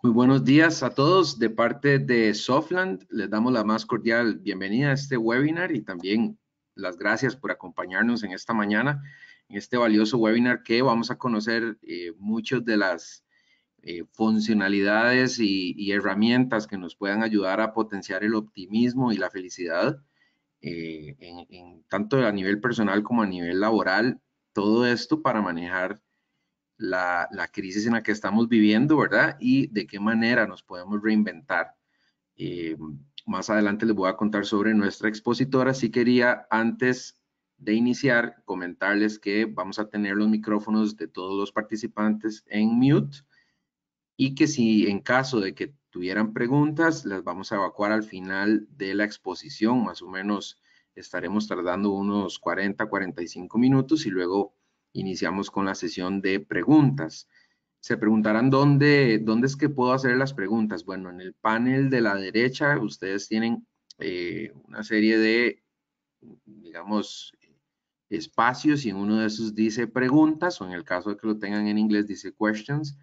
Muy buenos días a todos. De parte de Softland, les damos la más cordial bienvenida a este webinar y también las gracias por acompañarnos en esta mañana, en este valioso webinar que vamos a conocer muchas de las funcionalidades y herramientas que nos puedan ayudar a potenciar el optimismo y la felicidad, tanto a nivel personal como a nivel laboral. Todo esto para manejar la crisis en la que estamos viviendo, ¿verdad? Y de qué manera nos podemos reinventar. Eh, Más adelante les voy a contar sobre nuestra expositora. Sí quería, antes de iniciar, comentarles que vamos a tener los micrófonos de todos los participantes en mute y que si en caso de que tuvieran preguntas, las vamos a evacuar al final de la exposición. Más o menos estaremos tardando unos 45 minutos y luego iniciamos con la sesión de preguntas. Se preguntarán dónde es que puedo hacer las preguntas. Bueno, en el panel de la derecha ustedes tienen una serie de, digamos, espacios y en uno de esos dice preguntas o en el caso de que lo tengan en inglés dice questions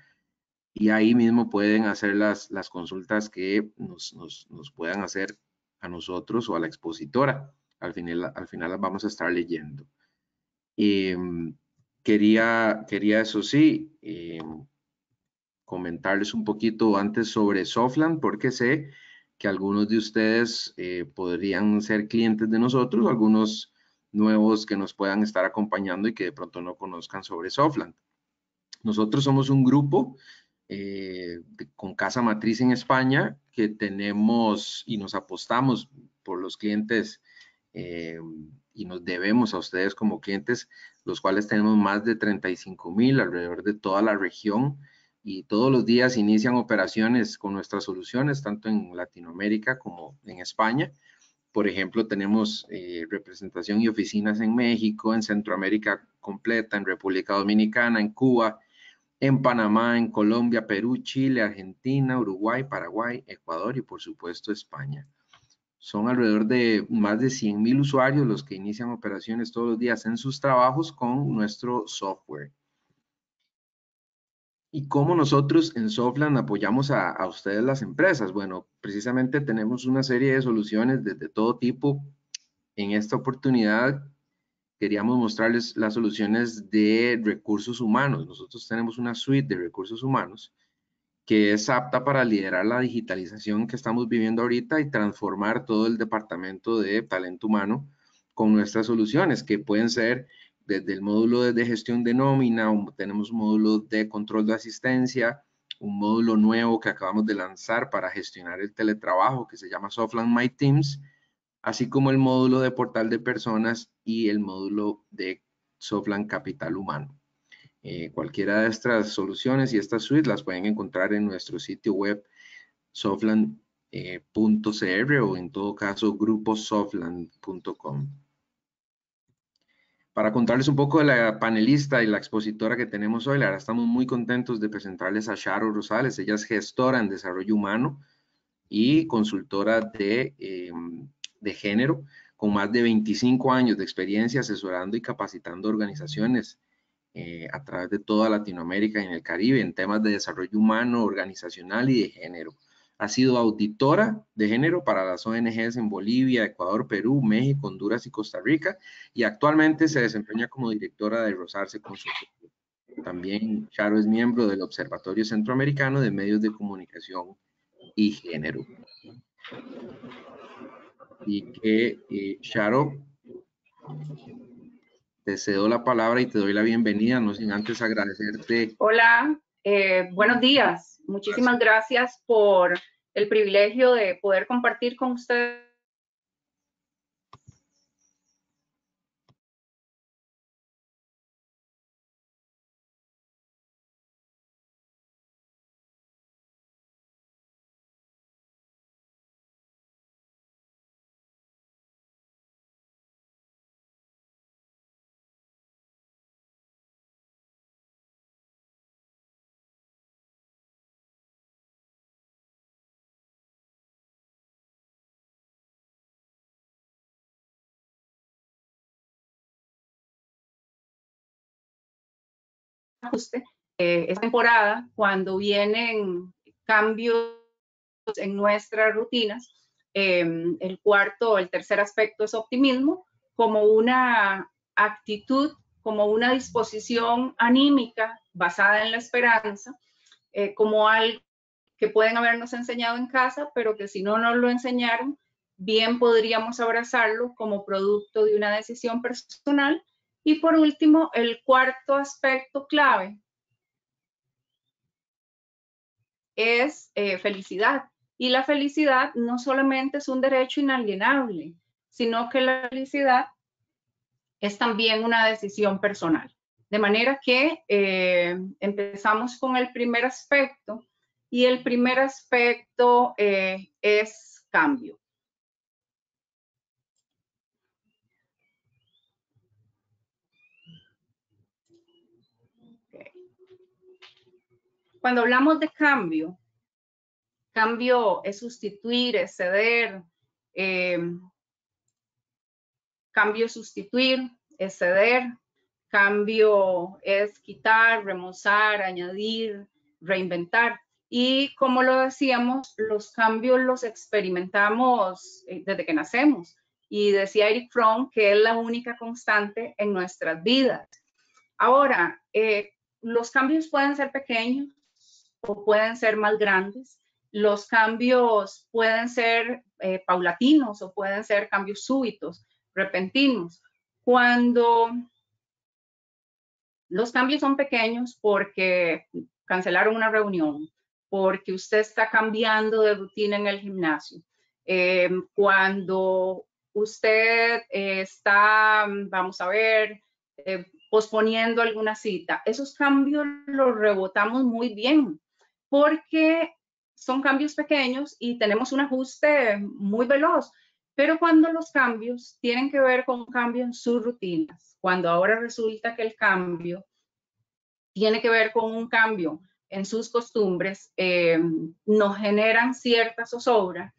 y ahí mismo pueden hacer las consultas que nos puedan hacer a nosotros o a la expositora. Al final las vamos a estar leyendo. Quería eso sí, comentarles un poquito antes sobre Softland, porque sé que algunos de ustedes podrían ser clientes de nosotros, algunos nuevos que nos puedan estar acompañando y que de pronto no conozcan sobre Softland. Nosotros somos un grupo con casa matriz en España que tenemos y nos apostamos por los clientes y nos debemos a ustedes como clientes, los cuales tenemos más de 35,000 alrededor de toda la región y todos los días inician operaciones con nuestras soluciones, tanto en Latinoamérica como en España. Por ejemplo, tenemos representación y oficinas en México, en Centroamérica completa, en República Dominicana, en Cuba, en Panamá, en Colombia, Perú, Chile, Argentina, Uruguay, Paraguay, Ecuador y por supuesto España. Son alrededor de más de 100,000 usuarios los que inician operaciones todos los días en sus trabajos con nuestro software. ¿Y cómo nosotros en Softland apoyamos a ustedes las empresas? Bueno, precisamente tenemos una serie de soluciones de todo tipo. En esta oportunidad queríamos mostrarles las soluciones de recursos humanos. Nosotros tenemos una suite de recursos humanos que es apta para liderar la digitalización que estamos viviendo ahorita y transformar todo el departamento de talento humano con nuestras soluciones, que pueden ser desde el módulo de gestión de nómina, tenemos un módulo de control de asistencia, un módulo nuevo que acabamos de lanzar para gestionar el teletrabajo que se llama Softland My Teams, así como el módulo de portal de personas y el módulo de Softland Capital Humano. Cualquiera de estas soluciones y estas suites las pueden encontrar en nuestro sitio web softland.cr o en todo caso gruposoftland.com. Para contarles un poco de la panelista y la expositora que tenemos hoy, la verdad estamos muy contentos de presentarles a Sharo Rosales. Ella es gestora en desarrollo humano y consultora de género, con más de 25 años de experiencia asesorando y capacitando organizaciones a través de toda Latinoamérica y en el Caribe en temas de desarrollo humano, organizacional y de género. Ha sido auditora de género para las ONGs en Bolivia, Ecuador, Perú, México, Honduras y Costa Rica y actualmente se desempeña como directora de Rosarse Consultoría. También Sharo es miembro del Observatorio Centroamericano de Medios de Comunicación y Género. Y que, Sharo, te cedo la palabra y te doy la bienvenida, no sin antes agradecerte. Hola, buenos días. Muchísimas gracias por el privilegio de poder compartir con ustedes. Esta temporada, cuando vienen cambios en nuestras rutinas. El tercer aspecto es optimismo, como una actitud, como una disposición anímica basada en la esperanza, como algo que pueden habernos enseñado en casa, pero que si no nos lo enseñaron, bien podríamos abrazarlo como producto de una decisión personal. Y por último, el cuarto aspecto clave es felicidad. Y la felicidad no solamente es un derecho inalienable, sino que la felicidad es también una decisión personal. De manera que empezamos con el primer aspecto, y el primer aspecto es cambio. Okay. Cuando hablamos de cambio, cambio es sustituir, es ceder, cambio es sustituir, es ceder, cambio es quitar, remozar, añadir, reinventar. Y como lo decíamos, los cambios los experimentamos desde que nacemos. Y decía Eric Fromm que es la única constante en nuestras vidas. Ahora, los cambios pueden ser pequeños o pueden ser más grandes. Los cambios pueden ser paulatinos o pueden ser cambios súbitos, repentinos. Cuando los cambios son pequeños porque cancelaron una reunión, porque usted está cambiando de rutina en el gimnasio, cuando usted está, vamos a ver, posponiendo alguna cita, esos cambios los rebotamos muy bien porque son cambios pequeños y tenemos un ajuste muy veloz. Pero cuando los cambios tienen que ver con un cambio en sus rutinas, cuando ahora resulta que el cambio tiene que ver con un cambio en sus costumbres, nos generan cierta zozobra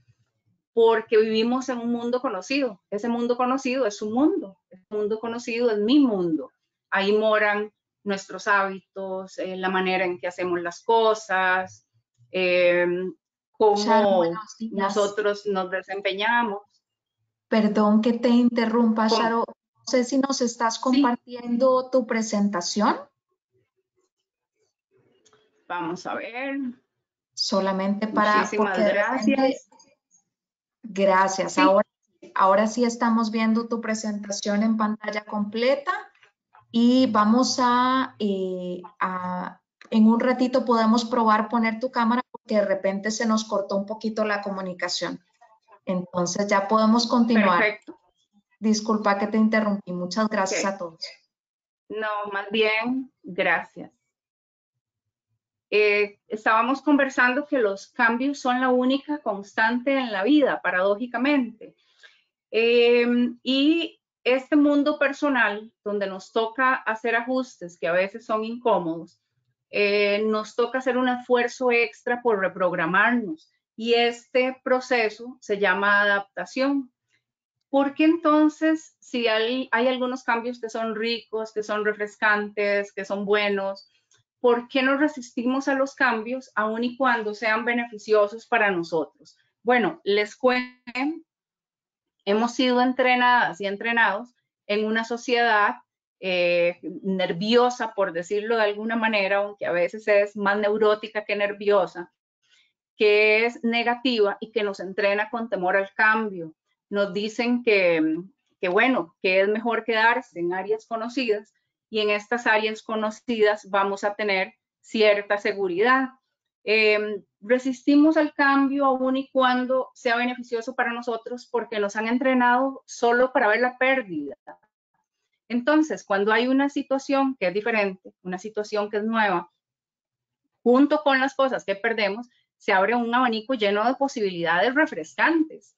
porque vivimos en un mundo conocido. Ese mundo conocido es su mundo, el mundo conocido es mi mundo. Ahí moran nuestros hábitos, la manera en que hacemos las cosas, cómo Sharon, nosotros nos desempeñamos. Perdón que te interrumpa, ¿Cómo? Sharon. No sé si nos estás compartiendo tu presentación. Vamos a ver. Solamente para... Muchísimas gracias. Gracias. Sí. Ahora sí estamos viendo tu presentación en pantalla completa y vamos en un ratito podemos probar poner tu cámara porque de repente se nos cortó un poquito la comunicación. Entonces ya podemos continuar. Perfecto. Disculpa que te interrumpí. Muchas gracias a todos. No, más bien, gracias. Estábamos conversando que los cambios son la única constante en la vida, paradójicamente. Y este mundo personal, donde nos toca hacer ajustes que a veces son incómodos, nos toca hacer un esfuerzo extra por reprogramarnos. Y este proceso se llama adaptación. Porque entonces, si hay algunos cambios que son ricos, que son refrescantes, que son buenos, ¿por qué nos resistimos a los cambios aun y cuando sean beneficiosos para nosotros? Bueno, les cuento, hemos sido entrenadas y entrenados en una sociedad nerviosa, por decirlo de alguna manera, aunque a veces es más neurótica que nerviosa, que es negativa y que nos entrena con temor al cambio. Nos dicen que bueno, que es mejor quedarse en áreas conocidas y en estas áreas conocidas vamos a tener cierta seguridad. Resistimos al cambio aun y cuando sea beneficioso para nosotros porque nos han entrenado solo para ver la pérdida. Entonces, cuando hay una situación que es diferente, una situación que es nueva, junto con las cosas que perdemos, se abre un abanico lleno de posibilidades refrescantes,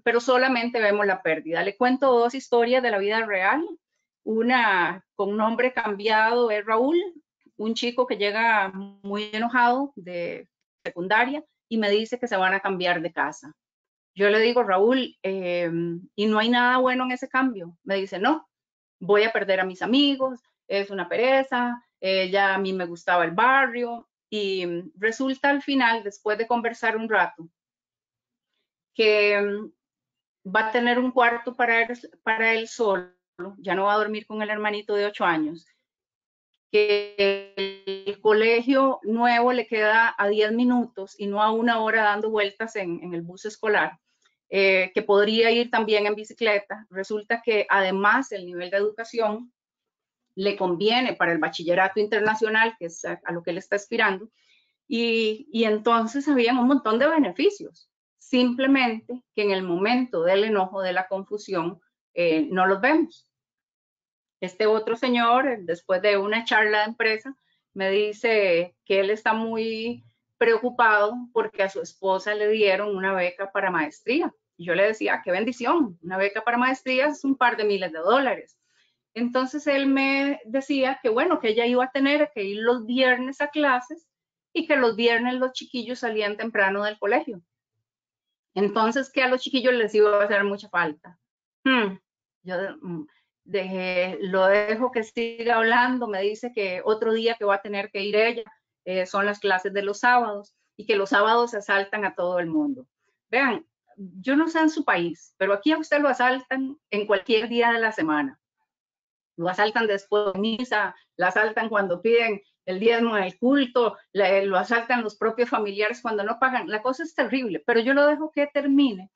pero solamente vemos la pérdida. Le cuento dos historias de la vida real. Una con nombre cambiado es Raúl, un chico que llega muy enojado de secundaria y me dice que se van a cambiar de casa. Yo le digo, Raúl, ¿y no hay nada bueno en ese cambio? Me dice, no, voy a perder a mis amigos, es una pereza, ya a mí me gustaba el barrio. y resulta al final, después de conversar un rato, que va a tener un cuarto para él solo, ya no va a dormir con el hermanito de 8 años, que el colegio nuevo le queda a 10 minutos y no a 1 hora dando vueltas en el bus escolar, que podría ir también en bicicleta. Resulta que además el nivel de educación le conviene para el bachillerato internacional, que es a lo que él está aspirando, y entonces habían un montón de beneficios, simplemente que en el momento del enojo, de la confusión, no los vemos. Este otro señor, después de una charla de empresa, me dice que él está muy preocupado porque a su esposa le dieron una beca para maestría. Y yo le decía, qué bendición, una beca para maestría es un par de miles de dólares. Entonces él me decía que bueno, que ella iba a tener que ir los viernes a clases y que los viernes los chiquillos salían temprano del colegio. Entonces que a los chiquillos les iba a hacer mucha falta. Yo lo dejo que siga hablando, me dice que otro día que va a tener que ir ella son las clases de los sábados y que los sábados asaltan a todo el mundo. Vean, yo no sé en su país, pero aquí a usted lo asaltan en cualquier día de la semana. Lo asaltan después de misa, lo asaltan cuando piden el diezmo en el culto, lo asaltan los propios familiares cuando no pagan. La cosa es terrible, pero yo lo dejo que termine.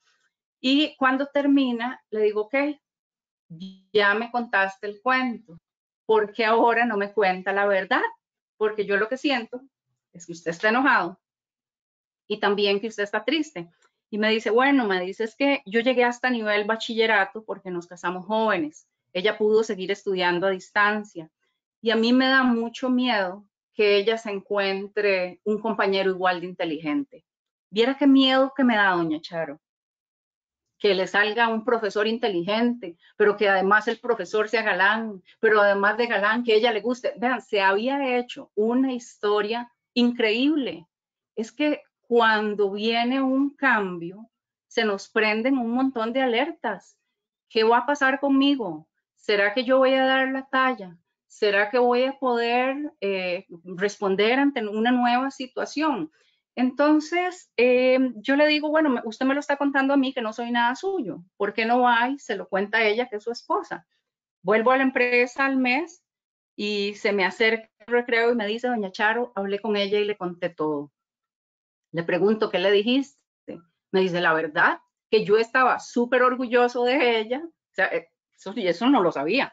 Y cuando termina, le digo, ok, ya me contaste el cuento, ¿por qué ahora no me cuenta la verdad? Porque yo lo que siento es que usted está enojado y también que usted está triste. Y me dice, bueno, me dice, es que yo llegué hasta nivel bachillerato porque nos casamos jóvenes. Ella pudo seguir estudiando a distancia. Y a mí me da mucho miedo que ella se encuentre un compañero igual de inteligente. Viera qué miedo que me da, doña Charo, que le salga un profesor inteligente, pero que además el profesor sea galán, pero además de galán que ella le guste. Vean, se había hecho una historia increíble. Es que cuando viene un cambio, se nos prenden un montón de alertas. ¿Qué va a pasar conmigo? ¿Será que yo voy a dar la talla? ¿Será que voy a poder responder ante una nueva situación? Entonces, yo le digo, bueno, usted me lo está contando a mí que no soy nada suyo. ¿Por qué no va y se lo cuenta a ella que es su esposa? Vuelvo a la empresa al mes y se me acerca el recreo y me dice, doña Charo, hablé con ella y le conté todo. Le pregunto, ¿qué le dijiste? Me dice, la verdad, que yo estaba súper orgulloso de ella, o sea, eso no lo sabía,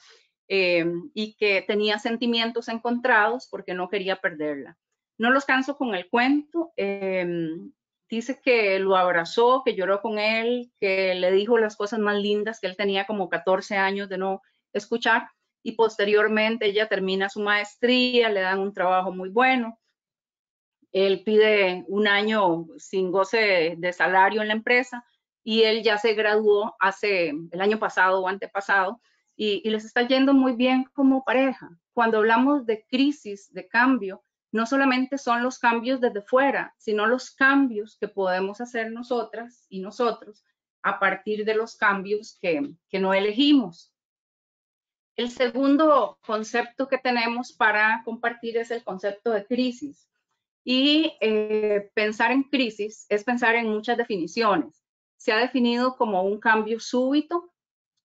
y que tenía sentimientos encontrados porque no quería perderla. No los canso con el cuento. Dice que lo abrazó, que lloró con él, que le dijo las cosas más lindas que él tenía como 14 años de no escuchar, y posteriormente ella termina su maestría, le dan un trabajo muy bueno. Él pide un año sin goce de salario en la empresa y él ya se graduó hace el año pasado o antepasado y les está yendo muy bien como pareja. Cuando hablamos de crisis, de cambio, no solamente son los cambios desde fuera, sino los cambios que podemos hacer nosotras y nosotros a partir de los cambios que no elegimos. El segundo concepto que tenemos para compartir es el concepto de crisis. Y pensar en crisis es pensar en muchas definiciones. Se ha definido como un cambio súbito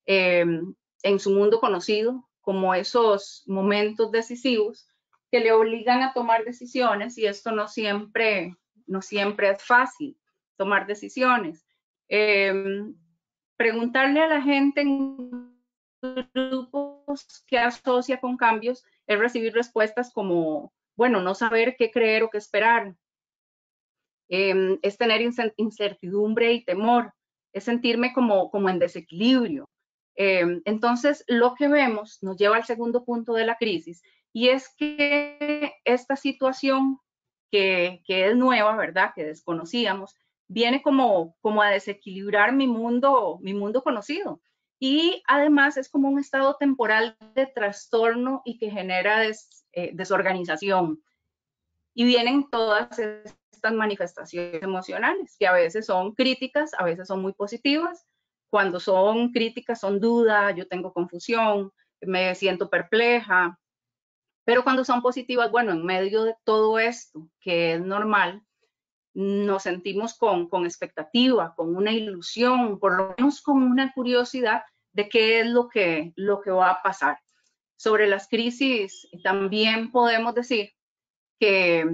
en su mundo conocido, como esos momentos decisivos que le obligan a tomar decisiones y esto no siempre es fácil, tomar decisiones. Preguntarle a la gente en grupos que asocia con cambios es recibir respuestas como, bueno, no saber qué creer o qué esperar, es tener incertidumbre y temor, es sentirme como en desequilibrio. Entonces, lo que vemos nos lleva al segundo punto de la crisis y es que esta situación que es nueva, ¿verdad? Que desconocíamos, viene como a desequilibrar mi mundo conocido. Y además es como un estado temporal de trastorno y que genera desorganización. Y vienen todas estas manifestaciones emocionales, que a veces son críticas, a veces son muy positivas. Cuando son críticas son duda, yo tengo confusión, me siento perpleja, Pero cuando son positivas, bueno, en medio de todo esto, que es normal, nos sentimos con expectativa, con una ilusión, por lo menos con una curiosidad de qué es lo que va a pasar. Sobre las crisis, también podemos decir que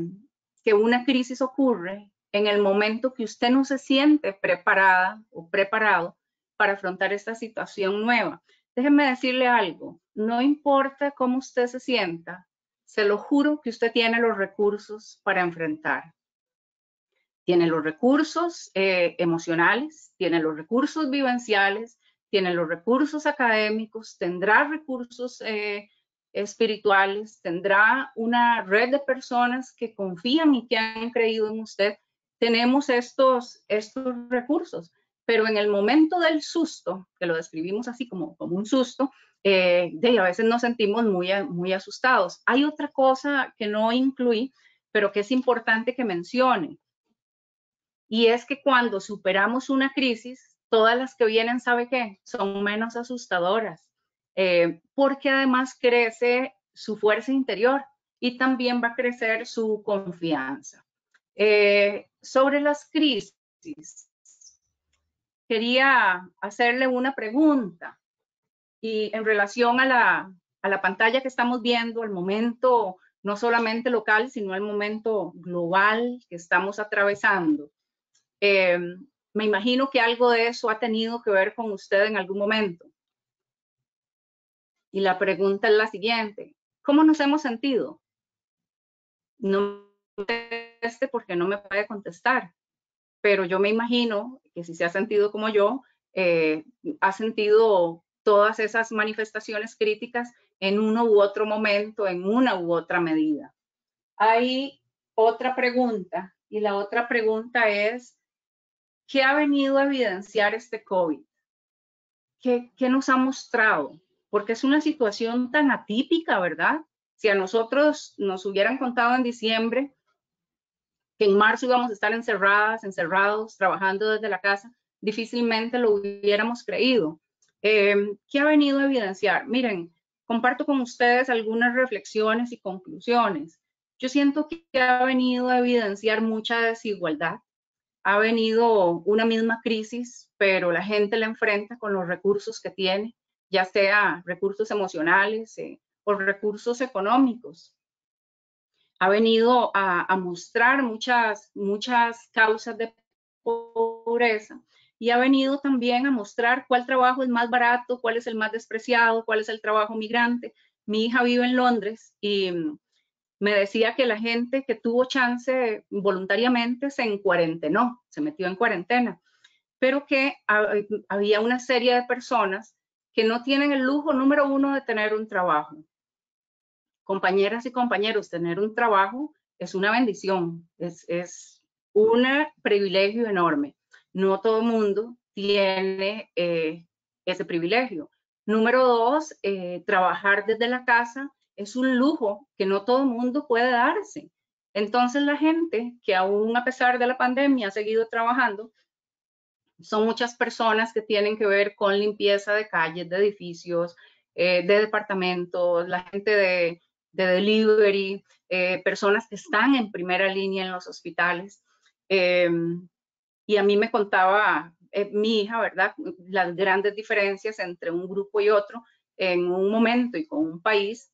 una crisis ocurre en el momento que usted no se siente preparada o preparado para afrontar esta situación nueva. Déjeme decirle algo, no importa cómo usted se sienta, se lo juro que usted tiene los recursos para enfrentar. Tiene los recursos emocionales, tiene los recursos vivenciales, tiene los recursos académicos, tendrá recursos espirituales, tendrá una red de personas que confían y que han creído en usted. Tenemos estos recursos, pero en el momento del susto, que lo describimos así como un susto, a veces nos sentimos muy asustados. Hay otra cosa que no incluí, pero que es importante que mencione. Y es que cuando superamos una crisis, todas las que vienen, ¿sabe qué? Son menos asustadoras, porque además crece su fuerza interior y también va a crecer su confianza. Sobre las crisis, quería hacerle una pregunta y en relación a la pantalla que estamos viendo, al momento no solamente local, sino al momento global que estamos atravesando. Me imagino que algo de eso ha tenido que ver con usted en algún momento. Y la pregunta es la siguiente: ¿cómo nos hemos sentido? No conteste porque no me puede contestar, pero yo me imagino que si se ha sentido como yo, ha sentido todas esas manifestaciones críticas en uno u otro momento, en una u otra medida. Hay otra pregunta, y la otra pregunta es: ¿qué ha venido a evidenciar este COVID? ¿Qué nos ha mostrado? Porque es una situación tan atípica, ¿verdad? Si a nosotros nos hubieran contado en diciembre que en marzo íbamos a estar encerrados, trabajando desde la casa, difícilmente lo hubiéramos creído. ¿Qué ha venido a evidenciar? Miren, comparto con ustedes algunas reflexiones y conclusiones. Yo siento que ha venido a evidenciar mucha desigualdad. Ha venido una misma crisis, pero la gente la enfrenta con los recursos que tiene, ya sea recursos emocionales o recursos económicos. Ha venido a mostrar muchas causas de pobreza y ha venido también a mostrar cuál trabajo es más barato, cuál es el más despreciado, cuál es el trabajo migrante. Mi hija vive en Londres y me decía que la gente que tuvo chance voluntariamente se encuarentenó, se metió en cuarentena, pero que había una serie de personas que no tienen el lujo, número uno, de tener un trabajo. Compañeras y compañeros, tener un trabajo es una bendición, es un privilegio enorme. No todo el mundo tiene ese privilegio. Número dos, trabajar desde la casa es un lujo que no todo el mundo puede darse. Entonces la gente que aún a pesar de la pandemia ha seguido trabajando, son muchas personas que tienen que ver con limpieza de calles, de edificios, de departamentos, la gente de delivery, personas que están en primera línea en los hospitales. Y a mí me contaba mi hija, ¿verdad?, las grandes diferencias entre un grupo y otro en un momento y con un país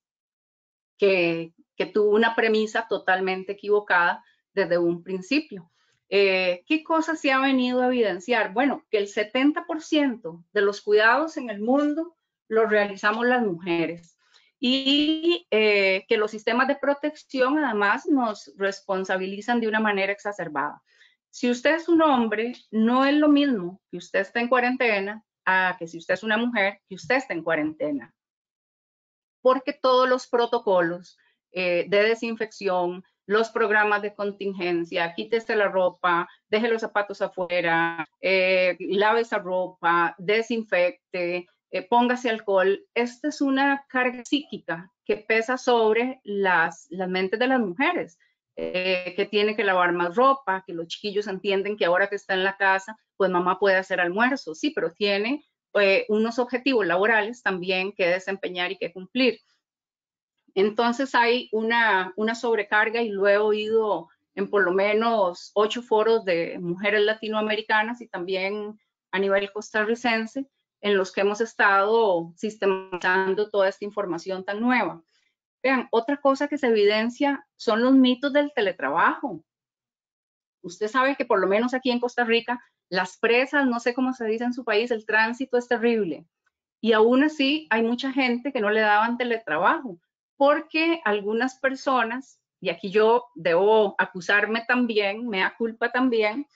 que tuvo una premisa totalmente equivocada desde un principio. ¿Qué cosas se ha venido a evidenciar? Bueno, que el 70% de los cuidados en el mundo los realizamos las mujeres y que los sistemas de protección además nos responsabilizan de una manera exacerbada. Si usted es un hombre, no es lo mismo que usted esté en cuarentena a que si usted es una mujer, que usted esté en cuarentena. Porque todos los protocolos de desinfección, los programas de contingencia, quítese la ropa, deje los zapatos afuera, lave esa ropa, desinfecte, póngase alcohol. Esta es una carga psíquica que pesa sobre las mentes de las mujeres, que tiene que lavar más ropa, que los chiquillos entienden que ahora que está en la casa, pues mamá puede hacer almuerzo, sí, pero tiene unos objetivos laborales también que desempeñar y que cumplir. Entonces hay una sobrecarga, y lo he oído en por lo menos 8 foros de mujeres latinoamericanas y también a nivel costarricense, en los que hemos estado sistematizando toda esta información tan nueva. Vean, otra cosa que se evidencia son los mitos del teletrabajo. Usted sabe que por lo menos aquí en Costa Rica, las presas, no sé cómo se dice en su país, el tránsito es terrible. Y aún así hay mucha gente que no le daban teletrabajo, porque algunas personas, y aquí yo debo acusarme también, me da culpa también,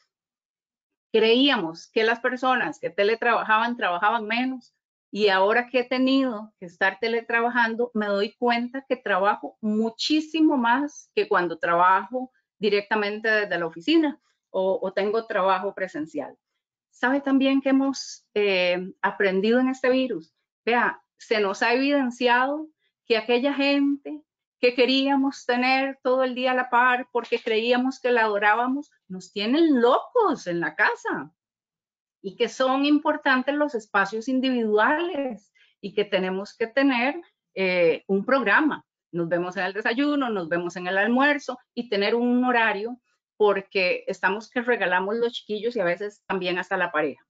creíamos que las personas que teletrabajaban trabajaban menos, y ahora que he tenido que estar teletrabajando, me doy cuenta que trabajo muchísimo más que cuando trabajo directamente desde la oficina o tengo trabajo presencial. ¿Sabe también que hemos aprendido en este virus? Vea, se nos ha evidenciado que aquella gente que queríamos tener todo el día a la par porque creíamos que la adorábamos, nos tienen locos en la casa, y que son importantes los espacios individuales y que tenemos que tener un programa. Nos vemos en el desayuno, nos vemos en el almuerzo y tener un horario, porque estamos que regalamos los chiquillos y a veces también hasta la pareja.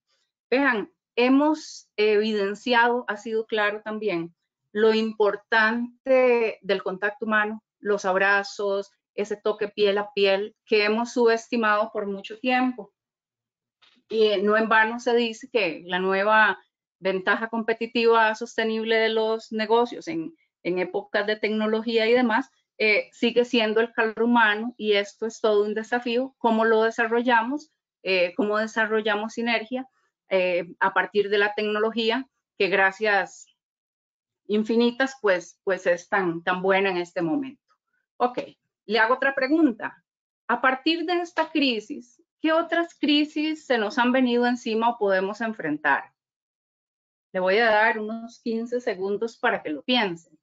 Vean, hemos evidenciado, ha sido claro también, lo importante del contacto humano, los abrazos, ese toque piel a piel que hemos subestimado por mucho tiempo. Y no en vano se dice que la nueva ventaja competitiva sostenible de los negocios en épocas de tecnología y demás sigue siendo el calor humano, y esto es todo un desafío. ¿Cómo lo desarrollamos? ¿Cómo desarrollamos sinergia a partir de la tecnología, que gracias infinitas pues es tan buena en este momento? Ok, le hago otra pregunta. A partir de esta crisis, ¿qué otras crisis se nos han venido encima o podemos enfrentar? Le voy a dar unos 15 segundos para que lo piensen.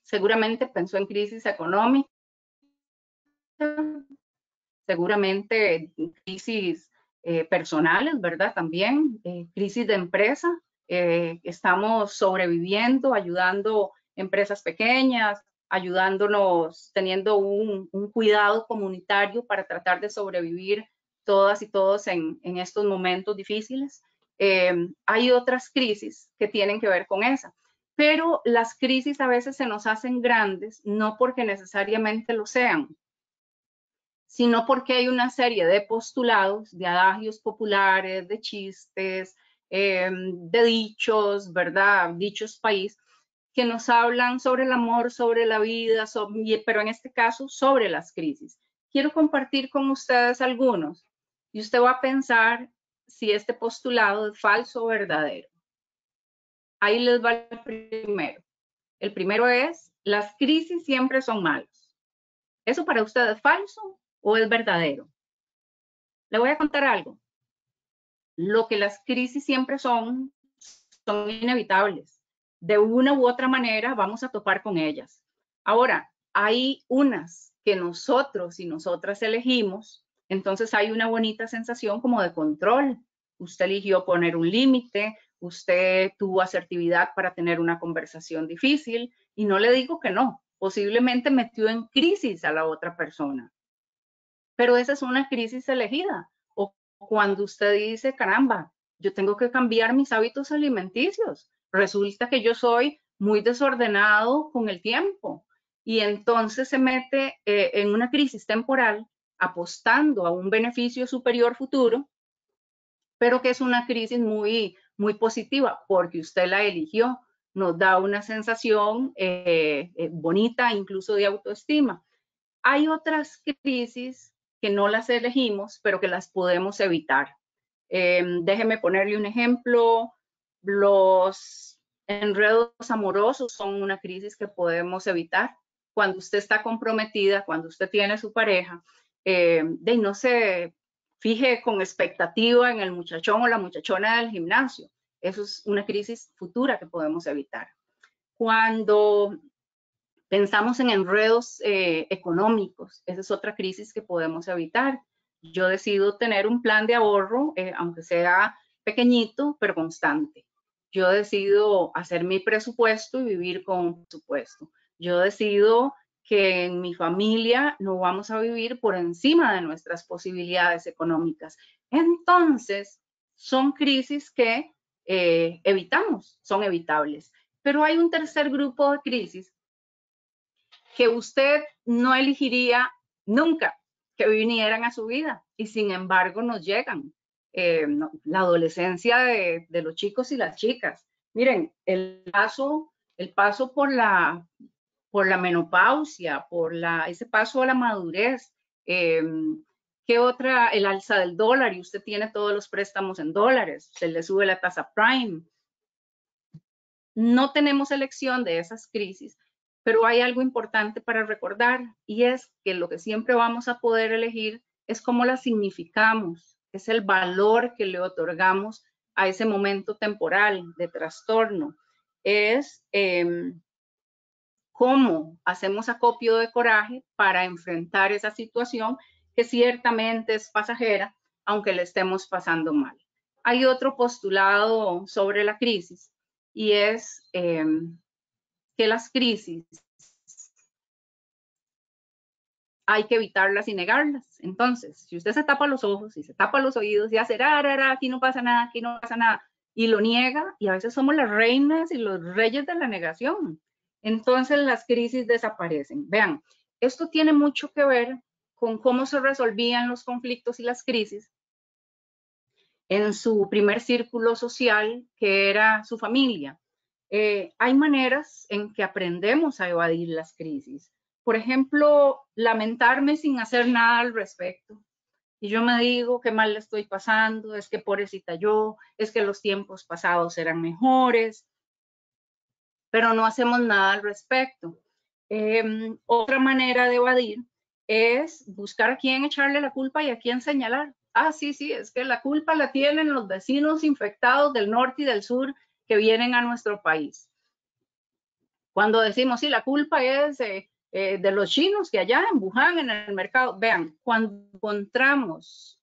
Seguramente pensó en crisis económica, seguramente crisis personales, ¿verdad? También crisis de empresa. Estamos sobreviviendo, ayudando empresas pequeñas, ayudándonos, teniendo un cuidado comunitario para tratar de sobrevivir todas y todos en estos momentos difíciles. Hay otras crisis que tienen que ver con esa, pero las crisis a veces se nos hacen grandes, no porque necesariamente lo sean, sino porque hay una serie de postulados, de adagios populares, de chistes, de dichos, ¿verdad? Dichos país, que nos hablan sobre el amor, sobre la vida, pero en este caso sobre las crisis. Quiero compartir con ustedes algunos, y usted va a pensar si este postulado es falso o verdadero. Ahí les va el primero. El primero es: las crisis siempre son malas. ¿Eso para usted es falso o es verdadero? Le voy a contar algo. Lo que las crisis siempre son inevitables. De una u otra manera vamos a topar con ellas. Ahora, hay unas que nosotros y nosotras elegimos, entonces hay una bonita sensación como de control. Usted eligió poner un límite, usted tuvo asertividad para tener una conversación difícil, y no le digo que no, posiblemente metió en crisis a la otra persona. Pero esa es una crisis elegida. O cuando usted dice, caramba, yo tengo que cambiar mis hábitos alimenticios. Resulta que yo soy muy desordenado con el tiempo, y entonces se mete en una crisis temporal apostando a un beneficio superior futuro, pero que es una crisis muy positiva porque usted la eligió. Nos da una sensación bonita, incluso de autoestima. Hay otras crisis que no las elegimos, pero que las podemos evitar. Déjeme ponerle un ejemplo. Los enredos amorosos son una crisis que podemos evitar. Cuando usted está comprometida, cuando usted tiene su pareja, no se fije con expectativa en el muchachón o la muchachona del gimnasio. Eso es una crisis futura que podemos evitar. Cuando pensamos en enredos económicos, esa es otra crisis que podemos evitar. Yo decido tener un plan de ahorro, aunque sea pequeñito, pero constante. Yo decido hacer mi presupuesto y vivir con un presupuesto. Yo decido que en mi familia no vamos a vivir por encima de nuestras posibilidades económicas. Entonces, son crisis que evitamos, son evitables. Pero hay un tercer grupo de crisis que usted no elegiría nunca que vinieran a su vida y sin embargo nos llegan. La adolescencia de los chicos y las chicas. Miren, el paso por la menopausia, ese paso a la madurez. ¿Qué otra? El alza del dólar y usted tiene todos los préstamos en dólares, se le sube la tasa prime. No tenemos elección de esas crisis, pero hay algo importante para recordar y es que lo que siempre vamos a poder elegir es cómo la significamos, es el valor que le otorgamos a ese momento temporal de trastorno, es cómo hacemos acopio de coraje para enfrentar esa situación que ciertamente es pasajera, aunque le estemos pasando mal. Hay otro postulado sobre la crisis y es que las crisis hay que evitarlas y negarlas. Entonces, si usted se tapa los ojos y se tapa los oídos y hace, aquí no pasa nada, aquí no pasa nada, y lo niega, y a veces somos las reinas y los reyes de la negación, entonces las crisis desaparecen. Vean, esto tiene mucho que ver con cómo se resolvían los conflictos y las crisis en su primer círculo social, que era su familia. Hay maneras en que aprendemos a evadir las crisis. Por ejemplo, lamentarme sin hacer nada al respecto. Y yo me digo qué mal le estoy pasando, es que pobrecita yo, es que los tiempos pasados eran mejores, pero no hacemos nada al respecto. Otra manera de evadir es buscar a quién echarle la culpa y a quién señalar. Sí, es que la culpa la tienen los vecinos infectados del norte y del sur que vienen a nuestro país. Cuando decimos, sí, la culpa es de los chinos que allá en Wuhan, en el mercado, vean, cuando encontramos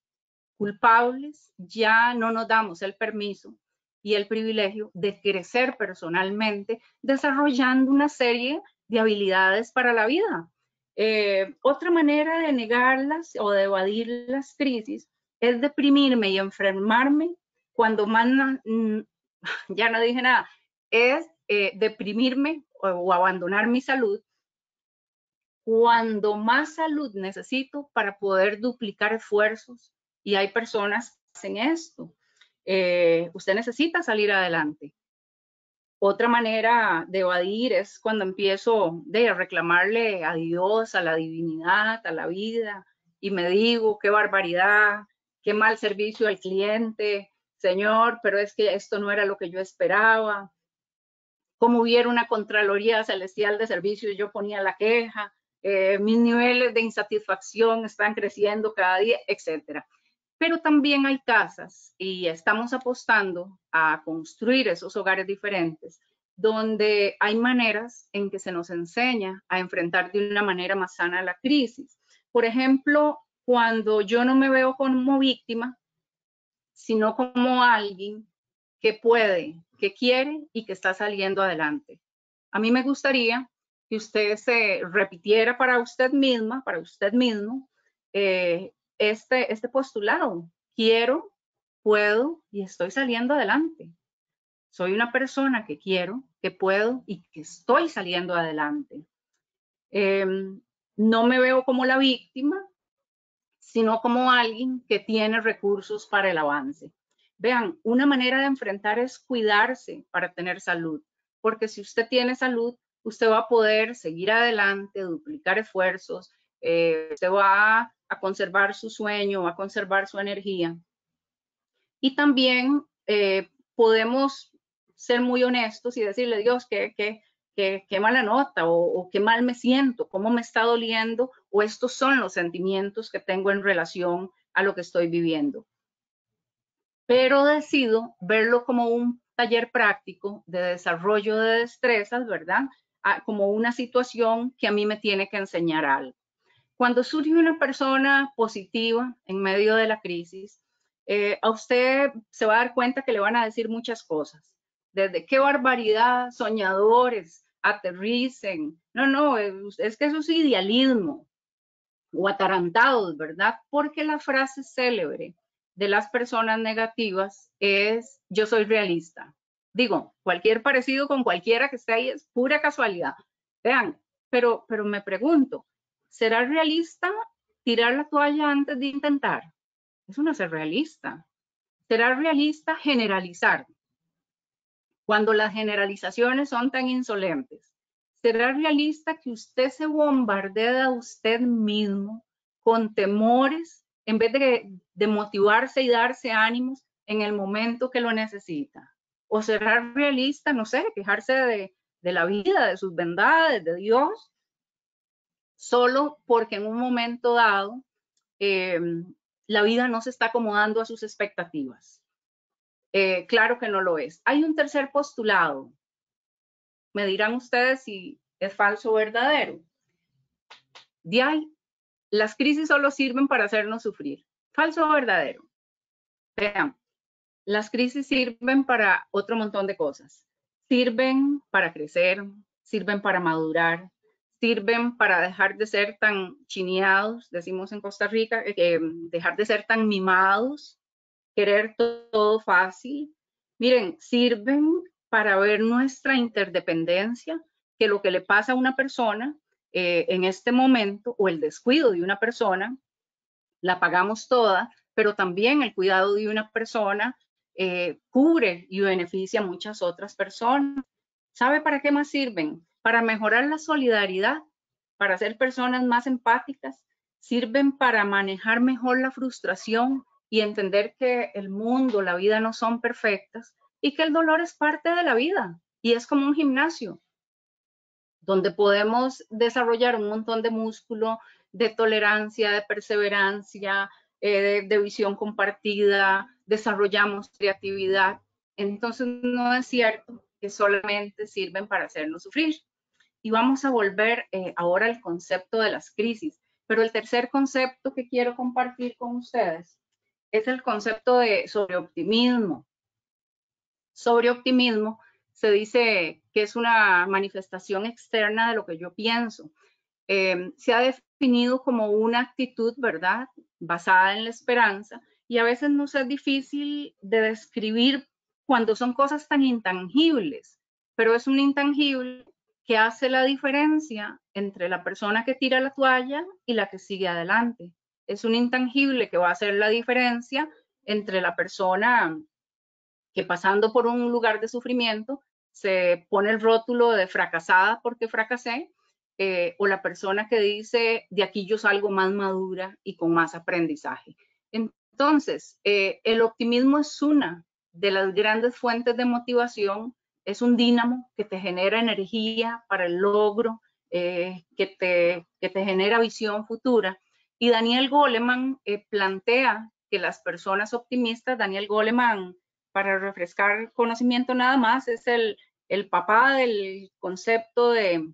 culpables, ya no nos damos el permiso y el privilegio de crecer personalmente, desarrollando una serie de habilidades para la vida. Otra manera de negarlas o de evadir las crisis es deprimirme y enfermarme cuando más, ya no dije nada, es deprimirme o abandonar mi salud cuando más salud necesito para poder duplicar esfuerzos. Y hay personas que hacen esto. Usted necesita salir adelante. Otra manera de evadir es cuando empiezo a reclamarle a Dios, a la divinidad, a la vida, y me digo, qué barbaridad, qué mal servicio al cliente, Señor, pero es que esto no era lo que yo esperaba. Como hubiera una Contraloría Celestial de Servicios, yo ponía la queja, mis niveles de insatisfacción están creciendo cada día, etcétera. Pero también hay casas y estamos apostando a construir esos hogares diferentes donde hay maneras en que se nos enseña a enfrentar de una manera más sana la crisis. Por ejemplo, cuando yo no me veo como víctima, sino como alguien que puede, que quiere y que está saliendo adelante. A mí me gustaría que usted se repitiera para usted misma, para usted mismo, este postulado. Quiero, puedo y estoy saliendo adelante. Soy una persona que quiero, que puedo y que estoy saliendo adelante. No me veo como la víctima, sino como alguien que tiene recursos para el avance. Vean, una manera de enfrentar es cuidarse para tener salud, porque si usted tiene salud, usted va a poder seguir adelante, duplicar esfuerzos, usted va a conservar su sueño, va a conservar su energía. Y también podemos ser muy honestos y decirle, Dios, qué mala nota o qué mal me siento, cómo me está doliendo o estos son los sentimientos que tengo en relación a lo que estoy viviendo. Pero decido verlo como un taller práctico de desarrollo de destrezas, ¿verdad? Como una situación que a mí me tiene que enseñar algo. Cuando surge una persona positiva en medio de la crisis, a usted se va a dar cuenta que le van a decir muchas cosas. Desde qué barbaridad, soñadores, aterricen. No, es que eso es idealismo. O atarantados, ¿verdad? Porque la frase célebre de las personas negativas es yo soy realista. Digo, cualquier parecido con cualquiera que esté ahí es pura casualidad. Vean, pero me pregunto, ¿será realista tirar la toalla antes de intentar? Eso no es ser realista. ¿Será realista generalizar? Cuando las generalizaciones son tan insolentes, ¿será realista que usted se bombardee a usted mismo con temores en vez de motivarse y darse ánimos en el momento que lo necesita? ¿O será realista, no sé, quejarse de la vida, de sus bondades, de Dios, solo porque en un momento dado la vida no se está acomodando a sus expectativas? Claro que no lo es. Hay un tercer postulado. Me dirán ustedes si es falso o verdadero. De ahí, las crisis solo sirven para hacernos sufrir. ¿Falso o verdadero? Vean, las crisis sirven para otro montón de cosas. Sirven para crecer, sirven para madurar, sirven para dejar de ser tan chineados, decimos en Costa Rica, dejar de ser tan mimados, querer todo fácil. Miren, sirven para ver nuestra interdependencia, que lo que le pasa a una persona en este momento, o el descuido de una persona, la pagamos toda, pero también el cuidado de una persona cubre y beneficia a muchas otras personas. ¿Sabe para qué más sirven? Para mejorar la solidaridad, para ser personas más empáticas, sirven para manejar mejor la frustración y entender que el mundo, la vida no son perfectas y que el dolor es parte de la vida y es como un gimnasio donde podemos desarrollar un montón de músculo, de tolerancia, de perseverancia, de visión compartida, desarrollamos creatividad. Entonces no es cierto que solamente sirven para hacernos sufrir. Y vamos a volver ahora al concepto de las crisis. Pero el tercer concepto que quiero compartir con ustedes es el concepto de sobreoptimismo. Sobreoptimismo se dice que es una manifestación externa de lo que yo pienso. Se ha definido como una actitud, ¿verdad?, basada en la esperanza, y a veces nos es difícil de describir cuando son cosas tan intangibles, pero es un intangible que hace la diferencia entre la persona que tira la toalla y la que sigue adelante. Es un intangible que va a hacer la diferencia entre la persona que pasando por un lugar de sufrimiento se pone el rótulo de fracasada porque fracasé, o la persona que dice de aquí yo salgo más madura y con más aprendizaje. Entonces, el optimismo es una de las grandes fuentes de motivación, es un dínamo que te genera energía para el logro, que te genera visión futura. Y Daniel Goleman plantea que las personas optimistas, Daniel Goleman, para refrescar conocimiento nada más, es el papá del concepto de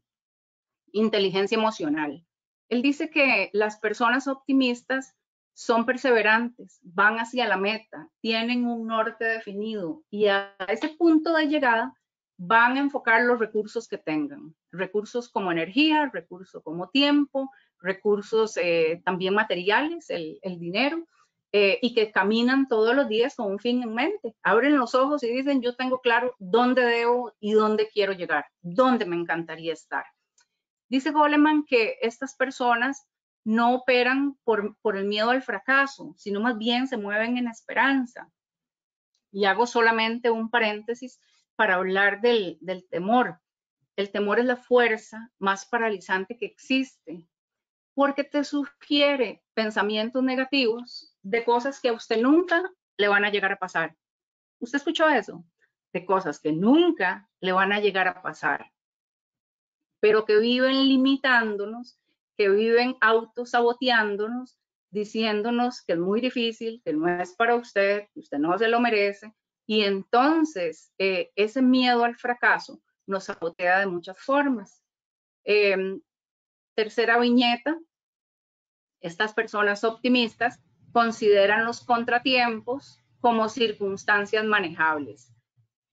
inteligencia emocional. Él dice que las personas optimistas son perseverantes, van hacia la meta, tienen un norte definido y a ese punto de llegada van a enfocar los recursos que tengan, recursos como energía, recursos como tiempo, recursos también materiales, el dinero, y que caminan todos los días con un fin en mente. Abren los ojos y dicen, yo tengo claro dónde debo y dónde quiero llegar, dónde me encantaría estar. Dice Goleman que estas personas no operan por el miedo al fracaso, sino más bien se mueven en esperanza. Y hago solamente un paréntesis para hablar del temor. El temor es la fuerza más paralizante que existe, porque te sugiere pensamientos negativos de cosas que a usted nunca le van a llegar a pasar. ¿Usted escuchó eso? De cosas que nunca le van a llegar a pasar, pero que viven limitándonos, que viven autosaboteándonos, diciéndonos que es muy difícil, que no es para usted, que usted no se lo merece. Y entonces ese miedo al fracaso nos sabotea de muchas formas. Tercera viñeta, Estas personas optimistas consideran los contratiempos como circunstancias manejables.